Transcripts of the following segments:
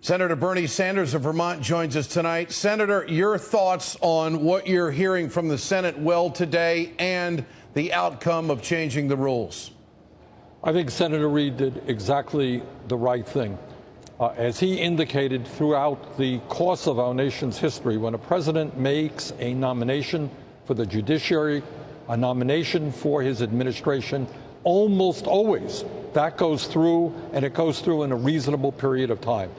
Senator Bernie Sanders of Vermont joins us tonight. Senator, your thoughts on what you're hearing from the Senate well today and the outcome of changing the rules? I think Senator Reid did exactly the right thing. As he indicated throughout the course of our nation's history, when a president makes a nomination for the judiciary, a nomination for his administration, almost always that goes through, and it goes through in a reasonable period of time.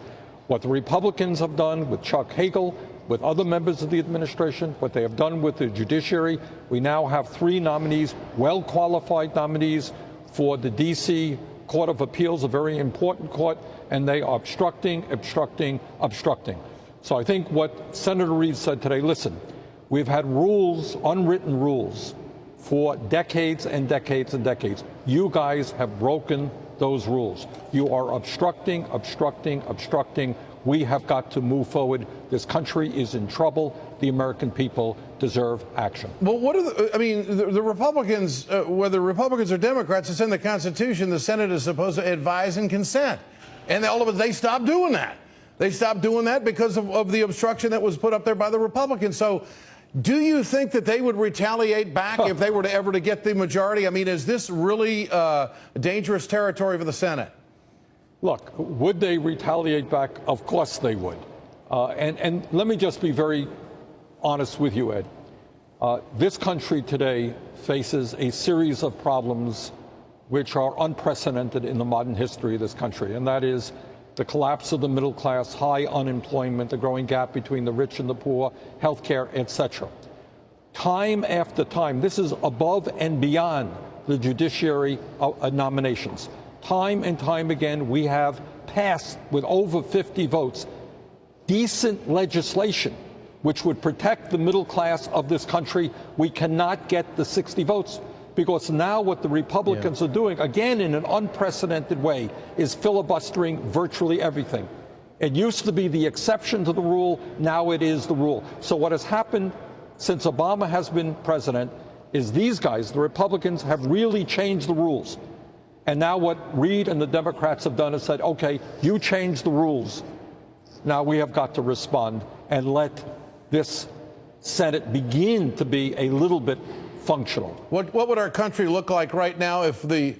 What the Republicans have done with Chuck Hagel, with other members of the administration, what they have done with the judiciary, we now have 3 nominees, well-qualified nominees for the D.C. Court of Appeals, a very important court, and they are obstructing. So I think what Senator Reid said today, listen, we've had rules, unwritten rules, for decades and decades and decades. You guys have broken those rules. You are obstructing. We have got to move forward. This country is in trouble. The American people deserve action. Well, what are the Republicans, whether Republicans or Democrats, it's in the Constitution, the Senate is supposed to advise and consent. And all of it, they stopped doing that. They stopped doing that because of the obstruction that was put up there by the Republicans. So do you think that they would retaliate back if they were to ever to get the majority? I mean, is this really dangerous territory for the Senate? Look, would they retaliate back? Of course they would. And let me just be very honest with you, Ed. This country today faces a series of problems which are unprecedented in the modern history of this country, and that is the collapse of the middle class, high unemployment, the growing gap between the rich and the poor, health care, etc. Time after time, this is above and beyond the judiciary nominations. Time and time again, we have passed with over 50 votes decent legislation which would protect the middle class of this country. We cannot get the 60 votes because now what the Republicans are doing, again in an unprecedented way, is filibustering virtually everything. It used to be the exception to the rule. Now it is the rule. So what has happened since Obama has been president is these guys, the Republicans, have really changed the rules. And now what Reid and the Democrats have done is said, okay, you changed the rules. Now we have got to respond and let this Senate begin to be a little bit functional. What would our country look like right now if the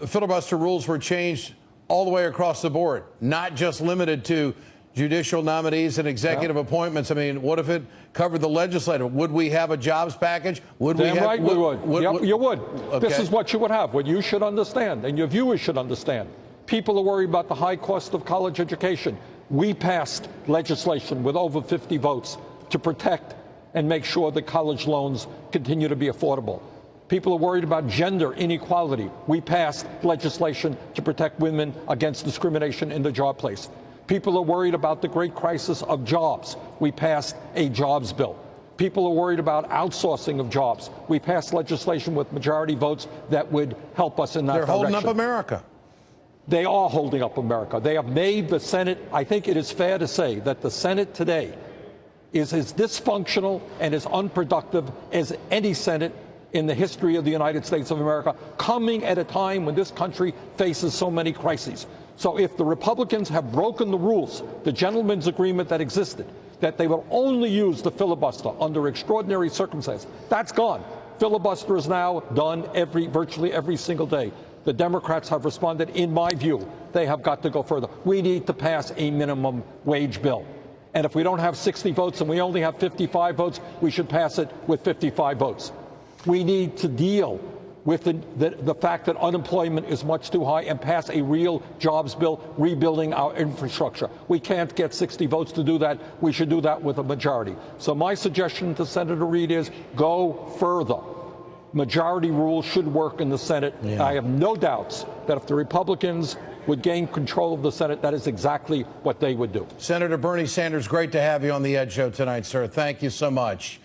filibuster rules were changed all the way across the board, not just limited to judicial nominees and executive appointments? I mean, what if it covered the legislative? Would we have a jobs package? Damn right we would. You would. Okay. This is what you would have. What you should understand, and your viewers should understand. People are worried about the high cost of college education. We passed legislation with over 50 votes to protect and make sure that college loans continue to be affordable. People are worried about gender inequality. We passed legislation to protect women against discrimination in the job place. People are worried about the great crisis of jobs. We passed a jobs bill. People are worried about outsourcing of jobs. We passed legislation with majority votes that would help us in that direction. They're holding up America. They are holding up America. They have made the Senate, I think it is fair to say that the Senate today is as dysfunctional and as unproductive as any Senate in the history of the United States of America, coming at a time when this country faces so many crises. So if the Republicans have broken the rules, the gentleman's agreement that existed, that they will only use the filibuster under extraordinary circumstances, that's gone. Filibuster is now done virtually every single day. The Democrats have responded. In my view, they have got to go further. We need to pass a minimum wage bill. And if we don't have 60 votes and we only have 55 votes, we should pass it with 55 votes. We need to deal with the fact that unemployment is much too high and pass a real jobs bill, rebuilding our infrastructure. We can't get 60 votes to do that. We should do that with a majority. So my suggestion to Senator Reid is go further. Majority rule should work in the Senate. Yeah. I have no doubts that if the Republicans would gain control of the Senate, that is exactly what they would do. Senator Bernie Sanders, great to have you on the Ed Show tonight, sir. Thank you so much.